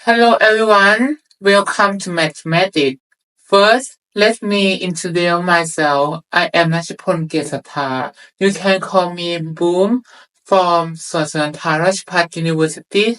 Hello everyone, welcome to Mathematics. First, let me introduce myself. I am Natchapol Gatsattha. You can call me Boom from Natchapol University.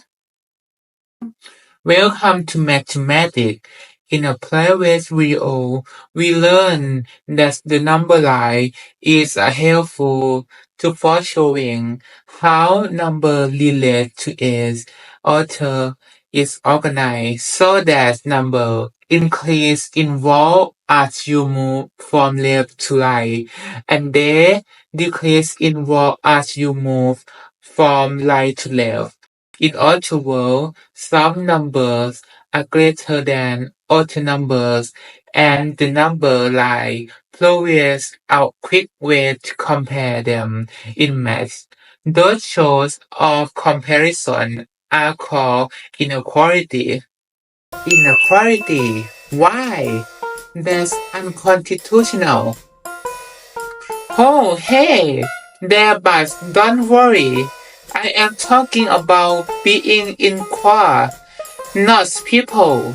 Welcome to Mathematics. In a previous video, we learned that the number line is helpful for showing how number relate to its author is organized so that number increase in volume as you move from left to right, and they decrease in volume as you move from right to left. In other words, some numbers are greater than other numbers, and the number line provides a quick way to compare them in math. Those shows of comparison are called inequality. Inequality. Why? That's unconstitutional. Oh, hey! There, but don't worry. I am talking about being in choir, not people.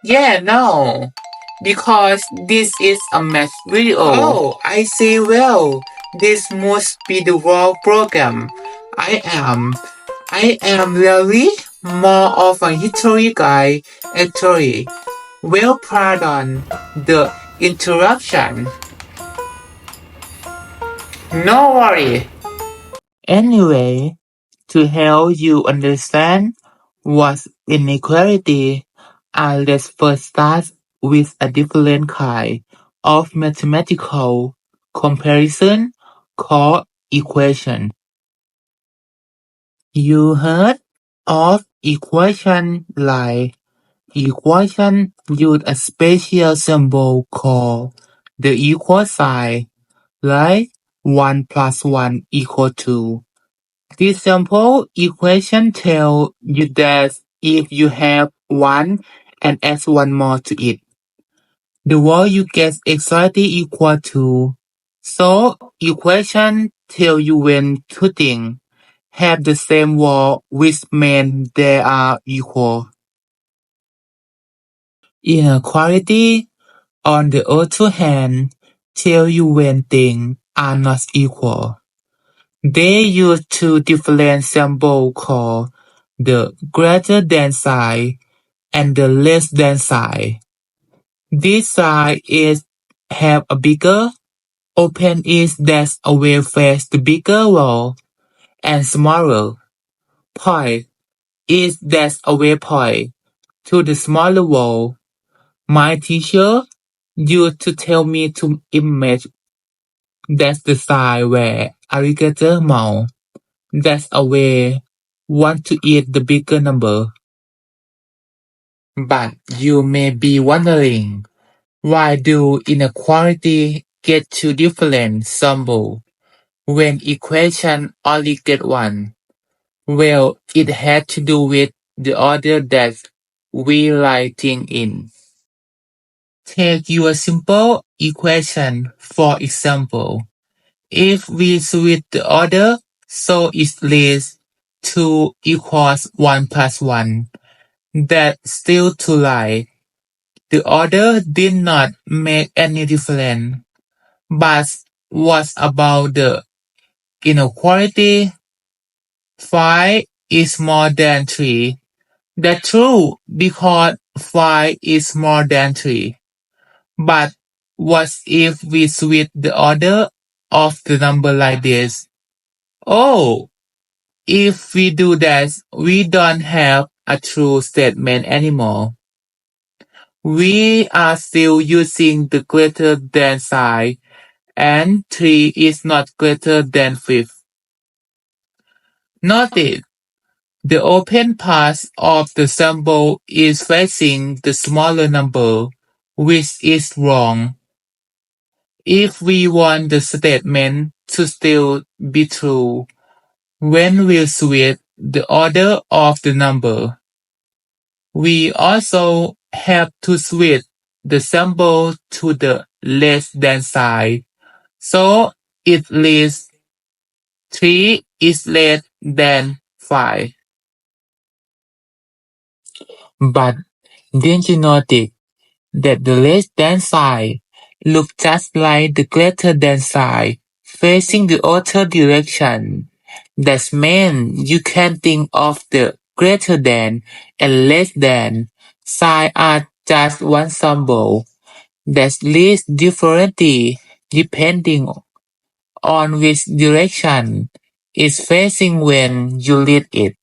Yeah, no. Because this is a math video. Oh, I see. Well, this must be the wrong program. I am. I am really more of a history guy, actually. Well, pardon the interruption. No worry. Anyway, to help you understand what's inequality, let's first start with a different kind of mathematical comparison called equation. You heard of equation like equation use a special symbol called the equal sign, like 1 plus 1 equal 2. This simple equation tells you that if you have 1 and add 1 more to it, the value you get exactly equal to. So equation tell you when two things have the same value, which means they are equal. Inequality, on the other hand, tell you when things are not equal. They use two different symbols called the greater than sign and the less than sign. This sign is have a bigger open is that away face the bigger wall and smaller point is that away point to the smaller wall. My teacher used to tell me to image that's the sign where alligator mouth. That's a way want to eat the bigger number. But you may be wondering, why do inequality get two different symbols when equation only get one? Well, it had to do with the order that we writing in. Take your simple equation for example. If we switch the order so it leads 2 equals 1 plus 1, that's still too light. The order did not make any difference. But what about the inequality? 5 is more than 3. That's true because 5 is more than 3. But what if we switch the order of the number like this? Oh, if we do that, we don't have a true statement anymore. We are still using the greater than sign, and 3 is not greater than 5. Notice, the open part of the symbol is facing the smaller number, which is wrong. If we want the statement to still be true, when we switch the order of the number, we also have to switch the symbol to the less than sign, so it leaves 3 is less than 5. But didn't you notice that the less than sign looks just like the greater than sign facing the other direction? That means you can think of the greater than and less than sign as just one symbol that leads differently depending on which direction it's facing when you read it.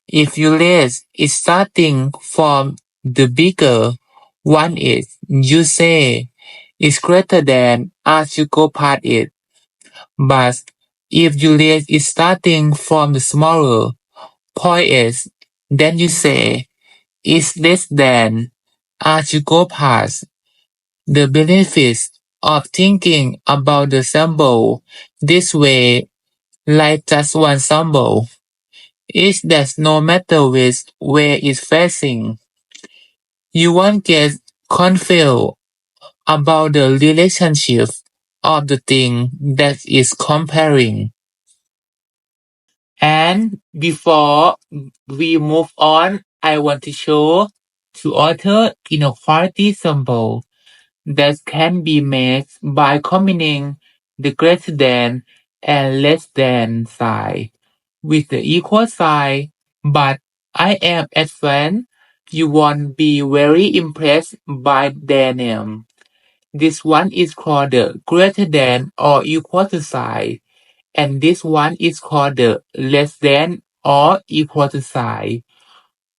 If you read it starting from the bigger one is, you say it's greater than as you go past it. But if you read it starting from the smaller point is, then you say it's less than as you go past. The benefits of thinking about the symbol this way, like just one symbol, is that no matter which way it's facing, you won't get confused about the relationship of the thing that is comparing. And before we move on, I want to show two other inequality symbols that can be made by combining the greater than and less than sign with the equal sign, but I am advanced. You won't be very impressed by their name. This one is called the greater than or equal to sign, and this one is called the less than or equal to sign.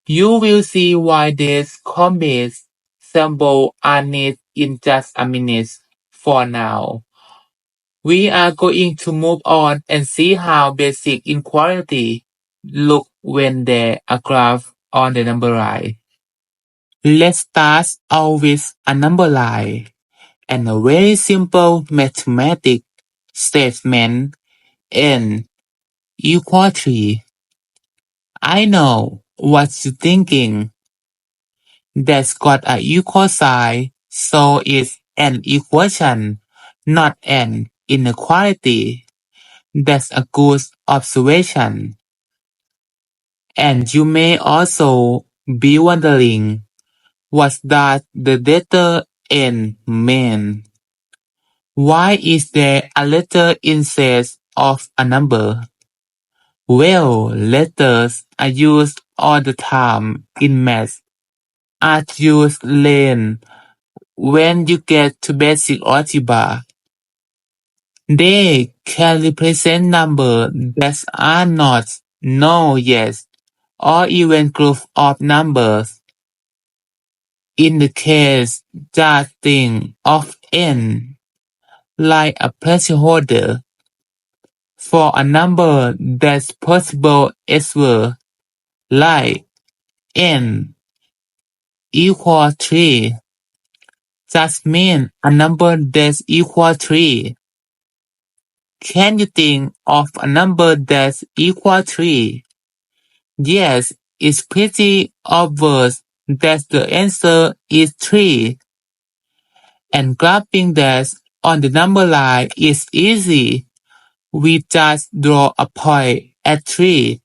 You will see why these combined symbols are needed in just a minute. For now, we are going to move on and see how basic inequality look when there are graph on the number line. Let's start out with a number line and a very simple mathematical statement n equal 3. I know what you're thinking. That's got a equal sign, so it's an equation, not an inequality. That's a good observation. And you may also be wondering, what does the letter N mean? Why is there a letter instead of a number? Well, letters are used all the time in math. Are used lane when you get to basic algebra. They can represent numbers that are not, no, yes, or even group of numbers. In the case, just think of n like a placeholder for a number that's possible as well, like n equal 3. Just mean a number that's equal 3. Can you think of a number that's equal 3? Yes, it's pretty obvious that the answer is 3. And graphing that on the number line is easy. We just draw a point at 3.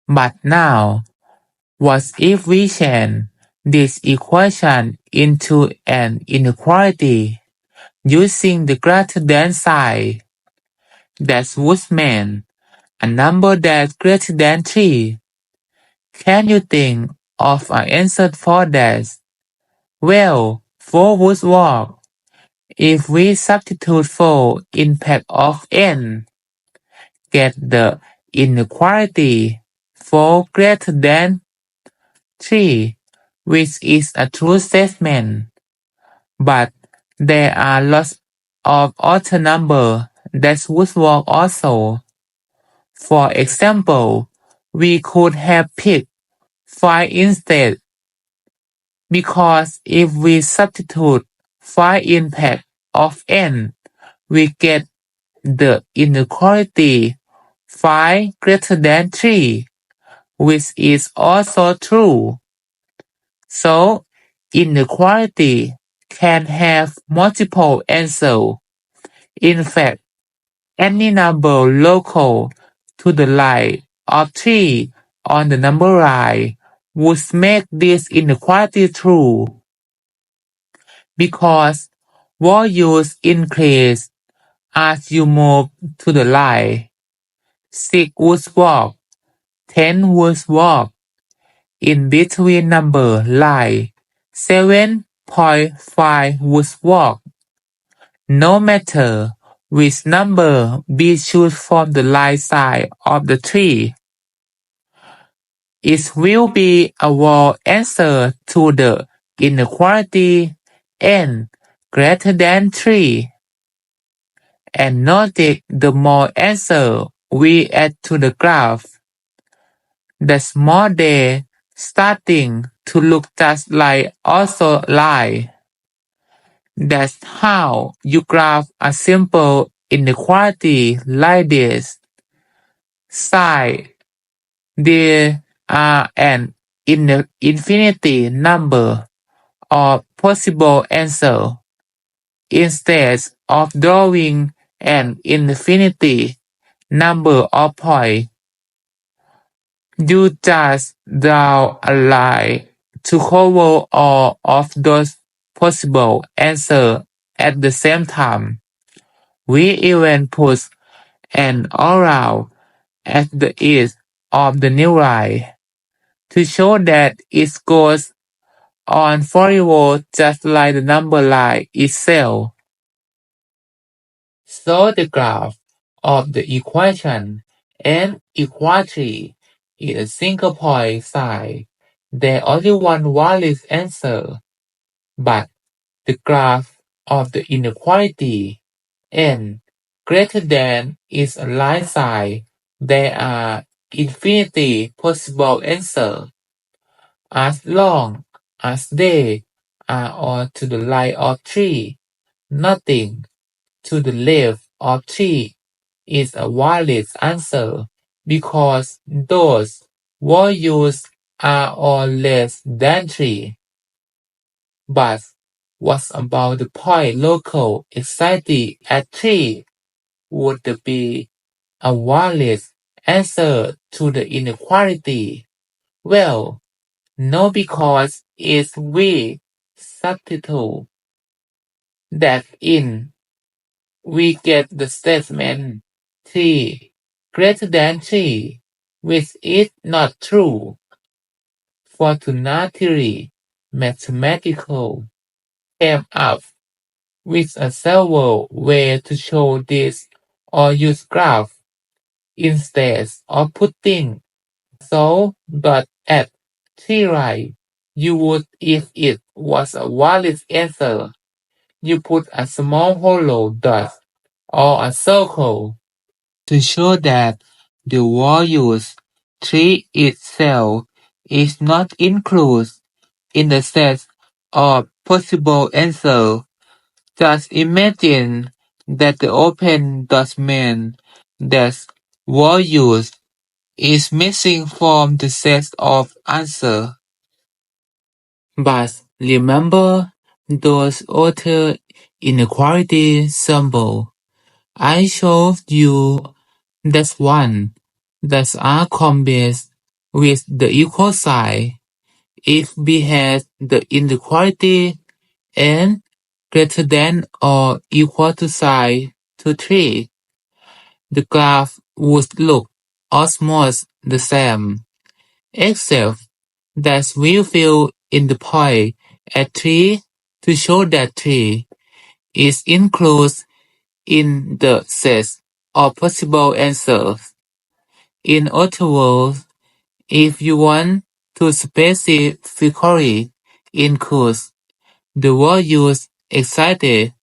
But now, what if we change this equation into an inequality using the greater than sign? That would mean a number that's greater than 3. Can you think of an answer for that? Well, 4 would work. If we substitute 4 in part of n, get the inequality 4 greater than 3, which is a true statement. But there are lots of other numbers that would work also. For example, we could have picked 5 instead, because if we substitute 5 in part of n, we get the inequality 5 greater than 3, which is also true. So, inequality can have multiple answers. In fact, any number local to the line of 3 on the number line would make this inequality true because values increase as you move to the line. 6 would walk, 10 would walk. In between number line, 7.5 would walk. No matter which number we choose from the right side of the tree, it will be a wrong answer to the inequality n greater than 3. And notice the more answer we add to the graph, the more they starting to look just like also lie. That's how you graph a simple inequality like this. Side, there are an infinity number of possible answers. Instead of drawing an infinity number of points, you just draw a line to cover all of those possible answers at the same time. We even put an arrow at the edge of the new line to show that it goes on forever just like the number line itself. So the graph of the equation n equals 3 is a single point side. There only one valid answer, but the graph of the inequality n greater than is a line side. There are infinity possible answers. As long as they are all to the right of 3, nothing to the left of 3 is a valid answer because those values are all less than 3. But what about the point local exactly at 3? Would be a valid answer to the inequality? Well, no, because if we substitute that in, we get the statement 3 greater than 3, which is not true. Fortunately, mathematical came up with a several way to show this or use graph instead of putting so dot at 3 right. You would if it was a valid answer. You put a small hollow dot or a circle to show that the values 3 itself is not included in the set of possible answers. Just imagine that the open dot means that values is missing from the set of answers. But remember those other inequality symbols I showed you? That's one that are combined with the equal sign. If we had the inequality n greater than or equal to sign to 3, the graph would look almost the same, except that we fill in the point at 3 to show that 3 is included in the set of possible answers. In other words, if you want to specifically include the values excited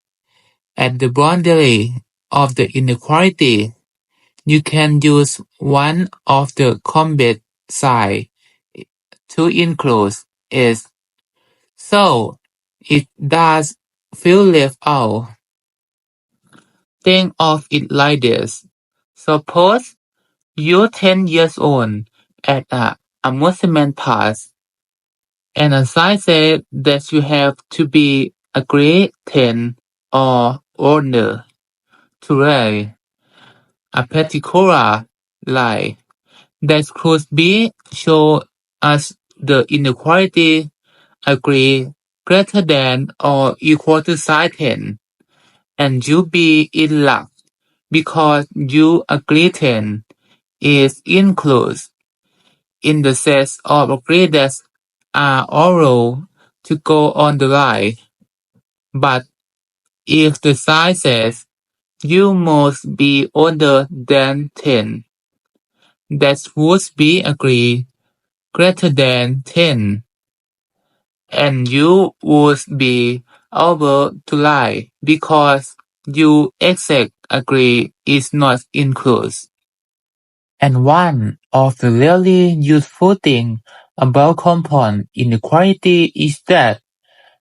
at the boundary of the inequality, you can use one of the combined sides to include it. So it does feel left out. Think of it like this. Suppose you're 10 years old at a amusement park, and a sign says that you have to be a grade 10 or older to ride a particular ride that could be shown as the inequality agree greater than or equal to side 10, and you be in luck because you agree 10 is included in the set of agree that are all to go on the line. But if the sign says you must be older than 10, that would be agree greater than 10, and you would be able to lie because you exact agree is not included. And one of the really useful things about compound inequality is that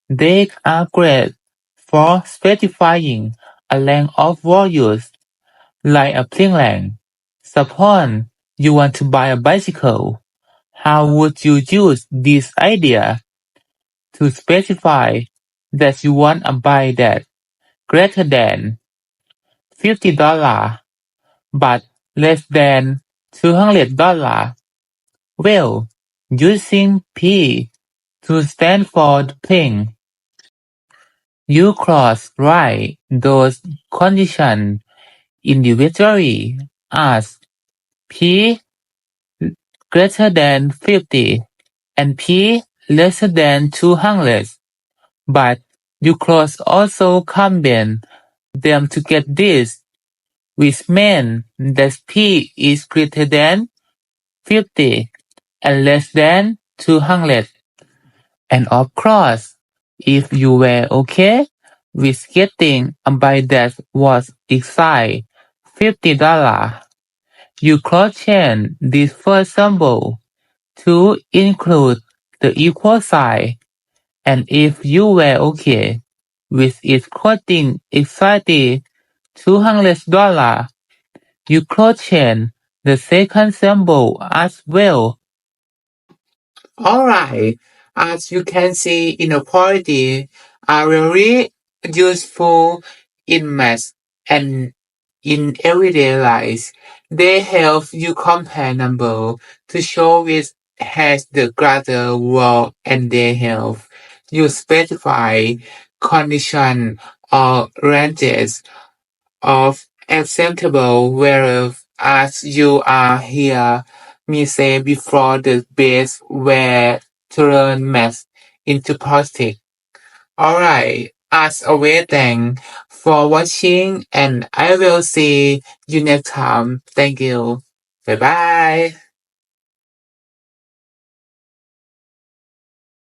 they are great for specifying a length of values, like a plain length. Suppose you want to buy a bicycle. How would you use this idea to specify that you want a buy that greater than $50 but less than $200? Well, using P to stand for the plain, you cross-write those conditions individually as P greater than 50 and P less than 200, but you cross also combine them to get this, which means that P is greater than 50 and less than 200. And of course, if you were okay with getting a buy that was exactly $50, you cross-chain this first symbol to include the equal sign, and if you were okay with it costing exactly $200, you cross-chain the second symbol as well. Alright, as you can see, inequality are very useful in math and in everyday life. They help you compare numbers to show which has the greater worth, and they help you specify condition or ranges of acceptable values as you are here me say before the base where to learn math into positive. Alright, as always thanks for watching and I will see you next time. Thank you. Bye bye.